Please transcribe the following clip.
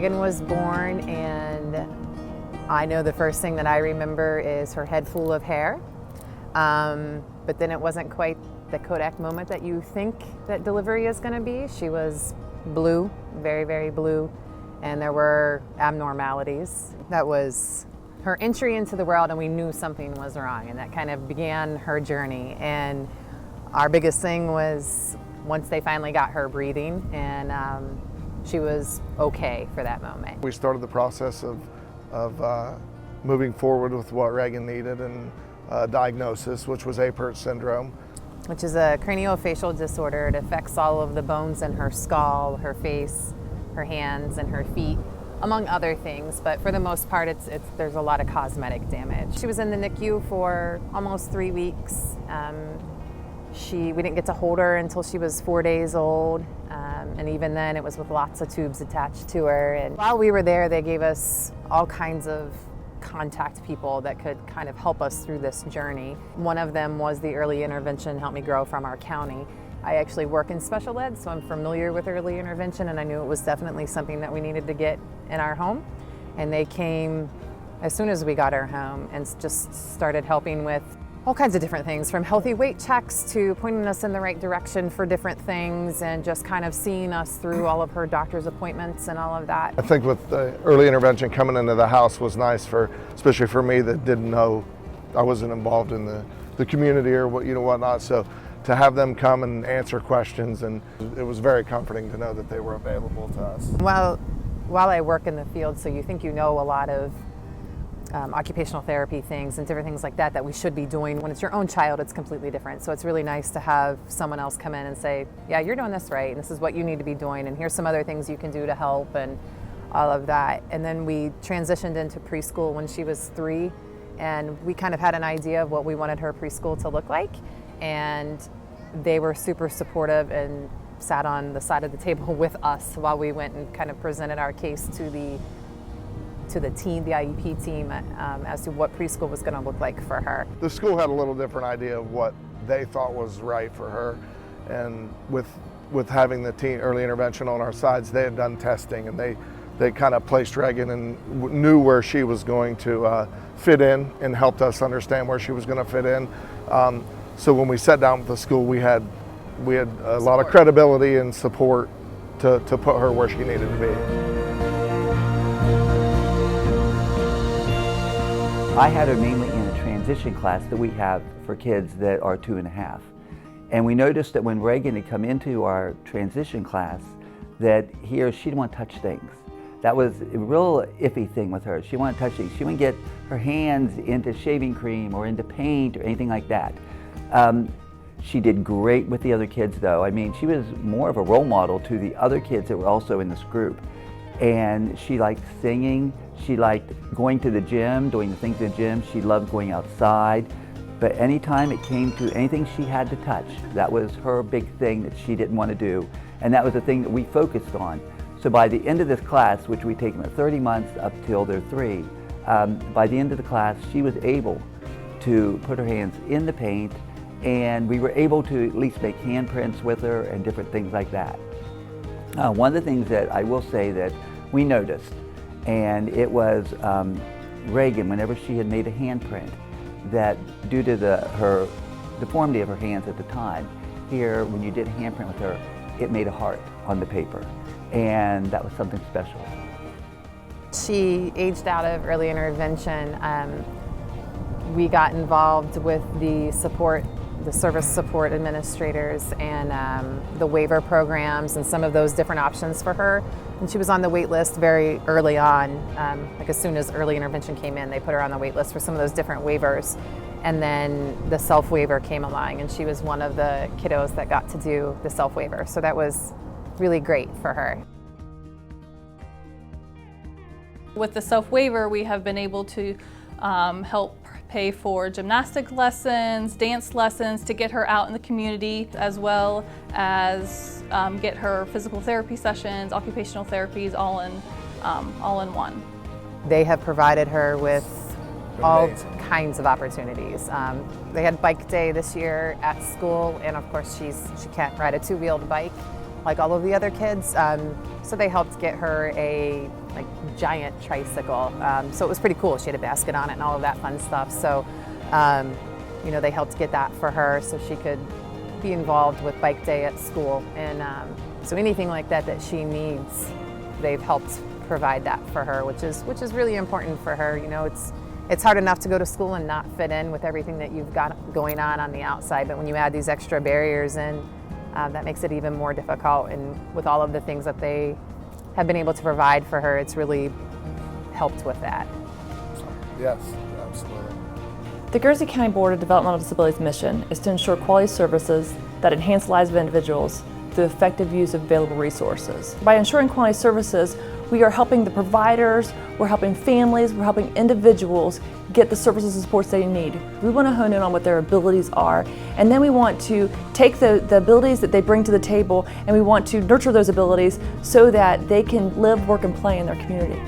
Regan was born, and I know the first thing that I remember is her head full of hair. But then it wasn't quite the Kodak moment that you think that delivery is going to be. She was blue, very, very blue, and there were abnormalities. That was her entry into the world, and we knew something was wrong, and that kind of began her journey. And our biggest thing was once they finally got her breathing, and she was okay for that moment. We started the process of moving forward with what Regan needed, and diagnosis, which was Apert syndrome. Which is a craniofacial disorder. It affects all of the bones in her skull, her face, her hands, and her feet, among other things. But for the most part, there's a lot of cosmetic damage. She was in the NICU for almost 3 weeks. We didn't get to hold her until she was 4 days old. And even then, it was with lots of tubes attached to her. And while we were there, they gave us all kinds of contact people that could kind of help us through this journey. One of them was the early intervention Help Me Grow from our county. I actually work in special ed, so I'm familiar with early intervention, and I knew it was definitely something that we needed to get in our home. And they came as soon as we got our home and just started helping with all kinds of different things, from healthy weight checks to pointing us in the right direction for different things, and just kind of seeing us through all of her doctor's appointments and all of that. I think with the early intervention coming into the house was nice, especially for me that didn't know, I wasn't involved in the community or whatnot. So to have them come and answer questions, and it was very comforting to know that they were available to us. While I work in the field, so you think you know a lot of occupational therapy things and different things like that we should be doing. When it's your own child, it's completely different. So it's really nice to have someone else come in and say, yeah, you're doing this right, and this is what you need to be doing, and here's some other things you can do to help, and all of that. And then we transitioned into preschool when she was 3, and we kind of had an idea of what we wanted her preschool to look like, and they were super supportive and sat on the side of the table with us while we went and kind of presented our case to the team, the IEP team, as to what preschool was going to look like for her. The school had a little different idea of what they thought was right for her, and with having the teen early intervention on our sides, they had done testing, and they kind of placed Regan and knew where she was going to fit in, and helped us understand where she was going to fit in. So when we sat down with the school, we had a lot of credibility and support to put her where she needed to be. I had her mainly in a transition class that we have for kids that are 2.5. And we noticed that when Regan had come into our transition class, that she didn't want to touch things. That was a real iffy thing with her. She didn't want to touch things. She wouldn't get her hands into shaving cream or into paint or anything like that. She did great with the other kids though. I mean, she was more of a role model to the other kids that were also in this group. And she liked singing, she liked going to the gym, doing the things in the gym, she loved going outside. But anytime it came to anything she had to touch, that was her big thing that she didn't want to do. And that was the thing that we focused on. So by the end of this class, which we take them at 30 months up till they're 3, by the end of the class, she was able to put her hands in the paint, and we were able to at least make handprints with her and different things like that. One of the things that I will say that we noticed, and it was Regan, whenever she had made a handprint, that due to her deformity of her hands at the time, here when you did a handprint with her, it made a heart on the paper, and that was something special. She aged out of early intervention. We got involved with the service support administrators and the waiver programs and some of those different options for her. And she was on the wait list very early on. Like as soon as early intervention came in, they put her on the wait list for some of those different waivers. And then the self-waiver came along, and she was one of the kiddos that got to do the self-waiver. So that was really great for her. With the self-waiver, we have been able to help pay for gymnastic lessons, dance lessons to get her out in the community, as well as get her physical therapy sessions, occupational therapies, all in one. They have provided her with all kinds of opportunities. They had bike day this year at school, and of course she can't ride a 2-wheeled bike like all of the other kids. So they helped get her a like giant tricycle. So it was pretty cool. She had a basket on it and all of that fun stuff. So, you know, they helped get that for her so she could be involved with bike day at school. And so anything like that that she needs, they've helped provide that for her, which is really important for her. You know, it's hard enough to go to school and not fit in with everything that you've got going on the outside, but when you add these extra barriers in, that makes it even more difficult. And with all of the things that they have been able to provide for her, it's really helped with that. Yes, absolutely. The Jersey County Board of Developmental Disabilities mission is to ensure quality services that enhance the lives of individuals through effective use of available resources. By ensuring quality services, we are helping the providers, we're helping families, we're helping individuals get the services and supports they need. We want to hone in on what their abilities are, and then we want to take the abilities that they bring to the table, and we want to nurture those abilities so that they can live, work, and play in their community.